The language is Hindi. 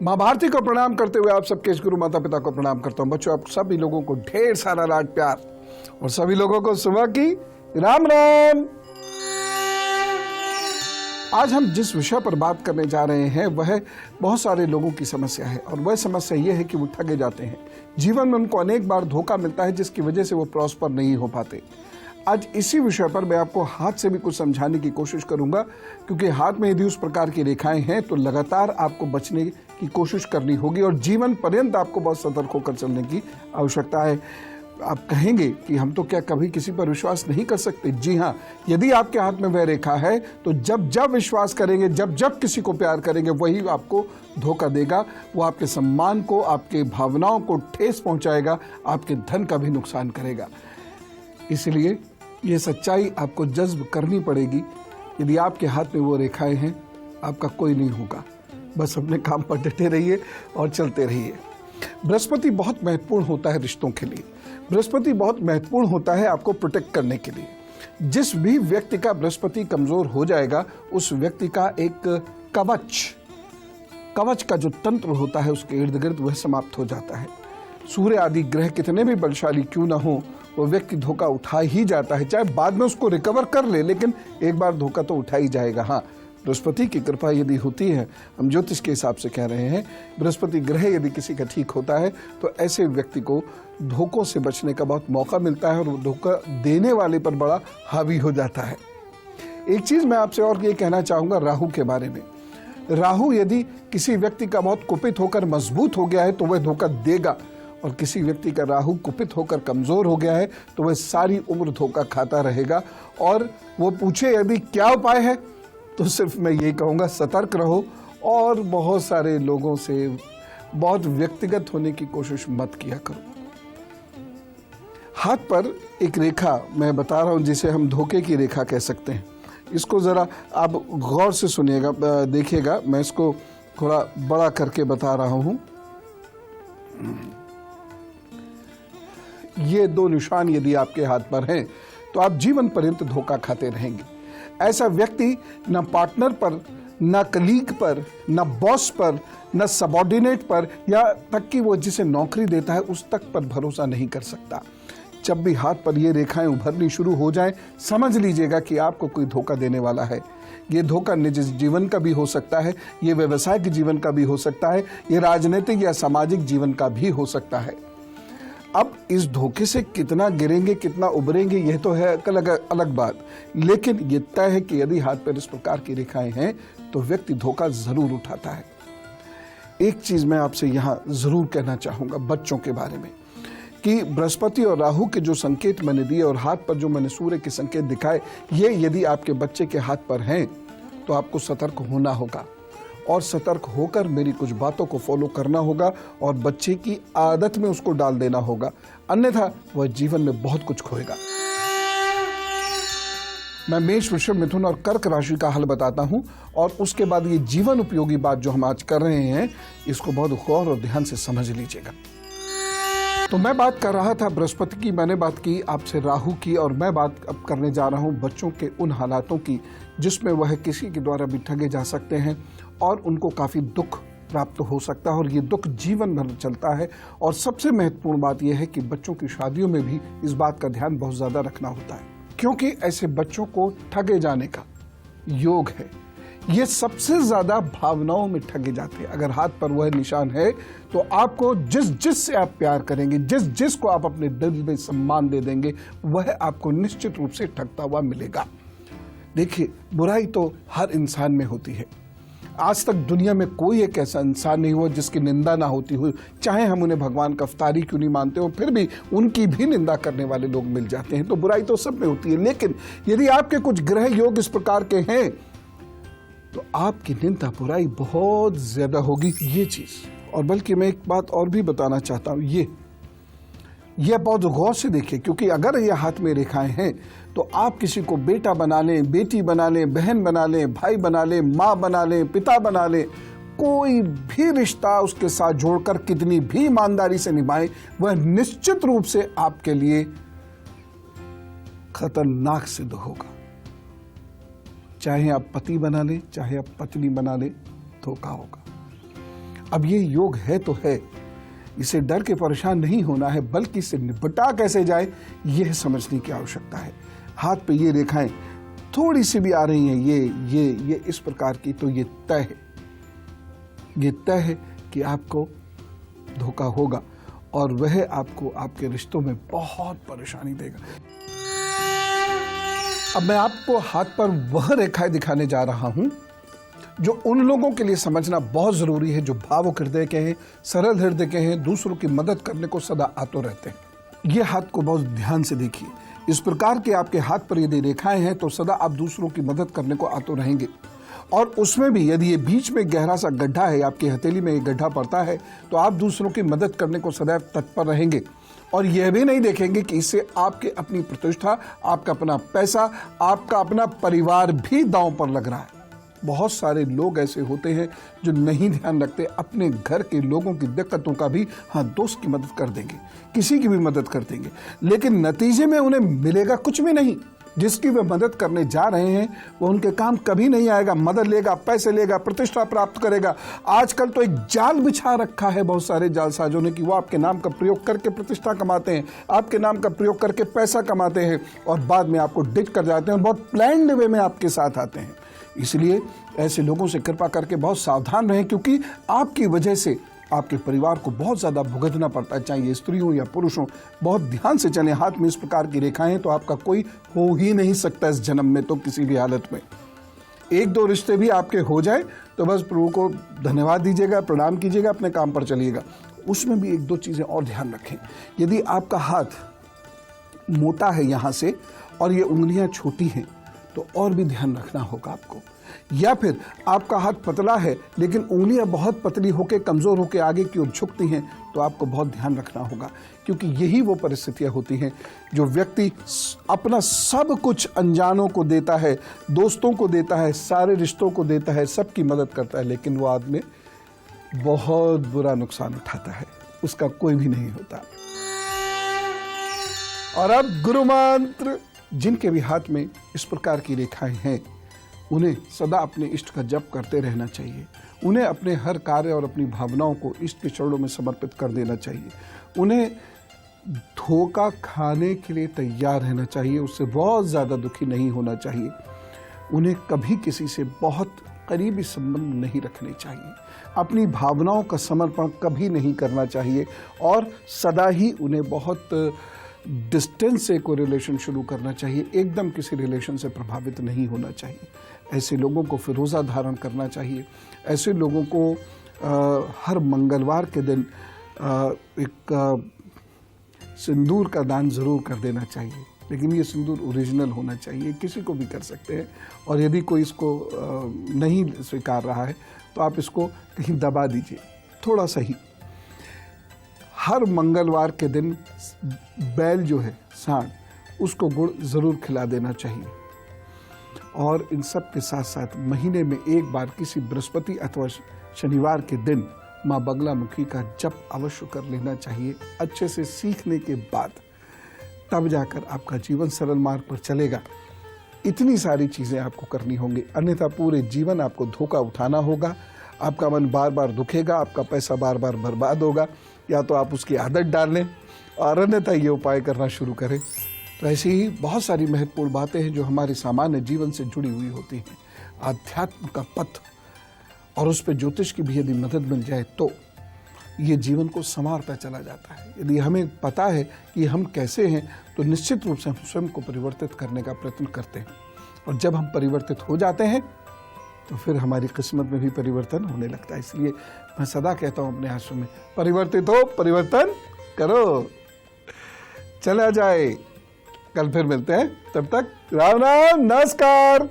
माँ भारती को प्रणाम करते हुए आप सबके गुरु माता पिता को प्रणाम करता हूँ। बच्चों, आप सभी लोगों को ढेर सारा लाड प्यार और सभी लोगों को सुबह की राम राम। आज हम जिस विषय पर बात करने जा रहे हैं वह बहुत सारे लोगों की समस्या है और वह समस्या यह है कि वो ठगे जाते हैं। जीवन में उनको अनेक बार धोखा मिलता है जिसकी वजह से वो प्रॉस्पर नहीं हो पाते। आज इसी विषय पर मैं आपको हाथ से भी कुछ समझाने की कोशिश करूंगा, क्योंकि हाथ में यदि उस प्रकार की रेखाएं हैं तो लगातार आपको बचने की कोशिश करनी होगी और जीवन पर्यंत आपको बहुत सतर्क होकर चलने की आवश्यकता है। आप कहेंगे कि हम तो क्या कभी किसी पर विश्वास नहीं कर सकते? जी हाँ, यदि आपके हाथ में वह रेखा है तो जब जब विश्वास करेंगे, जब जब किसी को प्यार करेंगे, वही आपको धोखा देगा। वो आपके सम्मान को, आपके भावनाओं को ठेस पहुंचाएगा, आपके धन का भी नुकसान करेगा। इसलिए ये सच्चाई आपको जज्ब करनी पड़ेगी। यदि आपके हाथ में वो रेखाएं हैं, आपका कोई नहीं होगा। बस अपने काम पर डटे रहिए और चलते रहिए। बृहस्पति बहुत महत्वपूर्ण होता है रिश्तों के लिए। बृहस्पति बहुत महत्वपूर्ण होता है आपको प्रोटेक्ट करने के लिए। जिस भी व्यक्ति का बृहस्पति कमजोर हो जाएगा, उस व्यक्ति का एक कवच का जो तंत्र होता है उसके इर्द गिर्द वह समाप्त हो जाता है। सूर्य आदि ग्रह कितने भी बलशाली क्यों ना हो, वो व्यक्ति धोखा उठा ही जाता है। चाहे बाद में उसको रिकवर कर ले, लेकिन एक बार धोखा तो उठा ही जाएगा। हाँ, बृहस्पति की कृपा यदि होती है, हम ज्योतिष के हिसाब से कह रहे हैं, बृहस्पति ग्रह यदि किसी का ठीक होता है तो ऐसे व्यक्ति को धोखों से बचने का बहुत मौका मिलता है और वो धोखा देने वाले पर बड़ा हावी हो जाता है। एक चीज मैं आपसे और ये कहना चाहूंगा राहु के बारे में। राहु यदि किसी व्यक्ति का बहुत कुपित होकर मजबूत हो गया है तो वह धोखा देगा, और किसी व्यक्ति का राहु कुपित होकर कमजोर हो गया है तो वह सारी उम्र धोखा खाता रहेगा। और वो पूछे यदि क्या उपाय है, तो सिर्फ मैं यही कहूँगा, सतर्क रहो और बहुत सारे लोगों से बहुत व्यक्तिगत होने की कोशिश मत किया करो। हाथ पर एक रेखा मैं बता रहा हूँ जिसे हम धोखे की रेखा कह सकते हैं। इसको ज़रा आप गौर से सुनिएगा, देखिएगा। मैं इसको थोड़ा बड़ा करके बता रहा हूँ। ये दो निशान यदि आपके हाथ पर हैं तो आप जीवन पर्यंत धोखा खाते रहेंगे। ऐसा व्यक्ति न पार्टनर पर, न कलीग पर, न बॉस पर, न सबॉर्डिनेट पर, या तक कि वो जिसे नौकरी देता है उस तक पर भरोसा नहीं कर सकता। जब भी हाथ पर ये रेखाएं उभरनी शुरू हो जाएं, समझ लीजिएगा कि आपको कोई धोखा देने वाला है। ये धोखा निजी जीवन का भी हो सकता है, ये व्यवसायिक जीवन का भी हो सकता है, ये राजनीतिक या सामाजिक जीवन का भी हो सकता है। अब इस धोखे से कितना गिरेंगे, कितना उभरेंगे, यह तो है अलग बात, लेकिन यह तय है कि यदि हाथ पर इस प्रकार की रेखाएं हैं तो व्यक्ति धोखा जरूर उठाता है। एक चीज मैं आपसे यहां जरूर कहना चाहूंगा बच्चों के बारे में, कि बृहस्पति और राहु के जो संकेत मैंने दिए और हाथ पर जो मैंने सूर्य के संकेत दिखाए, ये यदि आपके बच्चे के हाथ पर हैं तो आपको सतर्क होना होगा और सतर्क होकर मेरी कुछ बातों को फॉलो करना होगा और बच्चे की आदत में उसको डाल देना होगा, अन्यथा वह जीवन में बहुत कुछ खोएगा। मैं मेष, वृषभ, मिथुन और कर्क राशि का हल बताता हूं और उसके बाद ये जीवन उपयोगी बात जो हम आज कर रहे हैं, इसको बहुत गौर और ध्यान से समझ लीजिएगा। तो मैं बात कर रहा था बृहस्पति की, मैंने बात की आपसे राहु की, और मैं बात अब करने जा रहा हूं बच्चों के उन हालातों की जिसमें वह किसी के द्वारा भी ठगे जा सकते हैं और उनको काफ़ी दुख प्राप्त हो सकता है और ये दुख जीवन भर चलता है। और सबसे महत्वपूर्ण बात यह है कि बच्चों की शादियों में भी इस बात का ध्यान बहुत ज़्यादा रखना होता है, क्योंकि ऐसे बच्चों को ठगे जाने का योग है। ये सबसे ज़्यादा भावनाओं में ठगे जाते हैं। अगर हाथ पर वह निशान है तो आपको जिस से आप प्यार करेंगे, जिस को आप अपने दिल में सम्मान दे देंगे, वह आपको निश्चित रूप से ठगता हुआ मिलेगा। देखिए, बुराई तो हर इंसान में होती है। आज तक दुनिया में कोई एक ऐसा इंसान नहीं हुआ जिसकी निंदा ना होती हो। चाहे हम उन्हें भगवान का अवतारी क्यों नहीं मानते हो, फिर भी उनकी भी निंदा करने वाले लोग मिल जाते हैं। तो बुराई तो सब में होती है, लेकिन यदि आपके कुछ ग्रह योग इस प्रकार के हैं तो आपकी निंदा बुराई बहुत ज्यादा होगी, ये चीज। और बल्कि मैं एक बात और भी बताना चाहता हूं, यह बहुत गौर से देखिए, क्योंकि अगर यह हाथ में रेखाएं हैं तो आप किसी को बेटा बना लें, बेटी बना लें, बहन बना लें, भाई बना लें, माँ बना लें, पिता बना लें, कोई भी रिश्ता उसके साथ जोड़कर कितनी भी ईमानदारी से निभाएं, वह निश्चित रूप से आपके लिए खतरनाक सिद्ध होगा। चाहे आप पति बना लें, चाहे आप पत्नी बना लें, धोखा होगा। अब ये योग है तो है, इसे डर के परेशान नहीं होना है, बल्कि इससे निपटा कैसे जाए यह समझने की आवश्यकता है। हाथ पे ये रेखाएं थोड़ी सी भी आ रही हैं, ये इस प्रकार की, तो ये तय है, ये तय है कि आपको धोखा होगा और वह आपको आपके रिश्तों में बहुत परेशानी देगा। अब मैं आपको हाथ पर वह रेखाएं दिखाने जा रहा हूं जो उन लोगों के लिए समझना बहुत जरूरी है जो भावुक हृदय के हैं, सरल हृदय के हैं, दूसरों की मदद करने को सदा आतुर रहते हैं। ये हाथ को बहुत ध्यान से देखिए। इस प्रकार के आपके हाथ पर यदि रेखाएं हैं तो सदा आप दूसरों की मदद करने को आतुर रहेंगे, और उसमें भी यदि ये बीच में गहरा सा गड्ढा है, आपकी हथेली में एक गड्ढा पड़ता है, तो आप दूसरों की मदद करने को सदैव तत्पर रहेंगे और यह भी नहीं देखेंगे कि इससे आपके अपनी प्रतिष्ठा, आपका अपना पैसा, आपका अपना परिवार भी दांव पर लग रहा है। बहुत सारे लोग ऐसे होते हैं जो नहीं ध्यान रखते, अपने घर के लोगों की दिक्कतों का भी, हाँ, दोस्त की मदद कर देंगे, किसी की भी मदद कर देंगे, लेकिन नतीजे में उन्हें मिलेगा कुछ भी नहीं। जिसकी वे मदद करने जा रहे हैं वो उनके काम कभी नहीं आएगा। मदद लेगा, पैसे लेगा, प्रतिष्ठा प्राप्त करेगा। आजकल तो एक जाल बिछा रखा है बहुत सारे जालसाजों ने कि वो आपके नाम का प्रयोग करके प्रतिष्ठा कमाते हैं, आपके नाम का प्रयोग करके पैसा कमाते हैं और बाद में आपको डिच कर जाते हैं और बहुत प्लान्ड वे में आपके साथ आते हैं। इसलिए ऐसे लोगों से कृपा करके बहुत सावधान रहें, क्योंकि आपकी वजह से आपके परिवार को बहुत ज़्यादा भुगतना पड़ता है, चाहे ये स्त्री हो या पुरुष हो। बहुत ध्यान से चलें। हाथ में इस प्रकार की रेखाएं तो आपका कोई हो ही नहीं सकता इस जन्म में, तो किसी भी हालत में। एक दो रिश्ते भी आपके हो जाए तो बस प्रभु को धन्यवाद दीजिएगा, प्रणाम कीजिएगा, अपने काम पर चलिएगा। उसमें भी एक दो चीज़ें और ध्यान रखें। यदि आपका हाथ मोटा है यहाँ से और ये उंगलियाँ छोटी हैं तो और भी ध्यान रखना होगा आपको। या फिर आपका हाथ पतला है लेकिन उंगलियां बहुत पतली होकर कमज़ोर होकर आगे की ओर झुकती हैं, तो आपको बहुत ध्यान रखना होगा, क्योंकि यही वो परिस्थितियां होती हैं जो व्यक्ति अपना सब कुछ अनजानों को देता है, दोस्तों को देता है, सारे रिश्तों को देता है, सबकी मदद करता है, लेकिन वो आदमी बहुत बुरा नुकसान उठाता है, उसका कोई भी नहीं होता। और अब गुरु मंत्र। जिनके भी हाथ में इस प्रकार की रेखाएं हैं उन्हें सदा अपने इष्ट का जप करते रहना चाहिए। उन्हें अपने हर कार्य और अपनी भावनाओं को इष्ट के चरणों में समर्पित कर देना चाहिए। उन्हें धोखा खाने के लिए तैयार रहना चाहिए, उससे बहुत ज़्यादा दुखी नहीं होना चाहिए। उन्हें कभी किसी से बहुत करीबी संबंध नहीं रखने चाहिए। अपनी भावनाओं का समर्पण कभी नहीं करना चाहिए और सदा ही उन्हें बहुत डिस्टेंस से कोई रिलेशन शुरू करना चाहिए। एकदम किसी रिलेशन से प्रभावित नहीं होना चाहिए। ऐसे लोगों को फिरोज़ा धारण करना चाहिए। ऐसे लोगों को हर मंगलवार के दिन एक सिंदूर का दान ज़रूर कर देना चाहिए, लेकिन ये सिंदूर ओरिजिनल होना चाहिए। किसी को भी कर सकते हैं, और यदि कोई इसको नहीं स्वीकार रहा है तो आप इसको कहीं दबा दीजिए, थोड़ा सा ही। हर मंगलवार के दिन बैल जो है, सांड, उसको गुड़ ज़रूर खिला देना चाहिए। और इन सब के साथ साथ महीने में एक बार किसी बृहस्पति अथवा शनिवार के दिन माँ बगलामुखी का जप अवश्य कर लेना चाहिए। अच्छे से सीखने के बाद तब जाकर आपका जीवन सरल मार्ग पर चलेगा। इतनी सारी चीज़ें आपको करनी होंगी, अन्यथा पूरे जीवन आपको धोखा उठाना होगा। आपका मन बार बार दुखेगा, आपका पैसा बार बार बर्बाद होगा। या तो आप उसकी आदत डाल लें और अन्यथा ये उपाय करना शुरू करें। तो ऐसी ही बहुत सारी महत्वपूर्ण बातें हैं जो हमारे सामान्य जीवन से जुड़ी हुई होती हैं। आध्यात्म का पथ और उस पर ज्योतिष की भी यदि मदद मिल जाए तो ये जीवन को संवारता चला जाता है। यदि हमें पता है कि हम कैसे हैं तो निश्चित रूप से हम स्वयं को परिवर्तित करने का प्रयत्न करते हैं, और जब हम परिवर्तित हो जाते हैं तो फिर हमारी किस्मत में भी परिवर्तन होने लगता है। इसलिए मैं सदा कहता हूँ अपने आश्रम में, परिवर्तित हो, परिवर्तन करो। चला जाए, कल फिर मिलते हैं, तब तक राम राम, नमस्कार।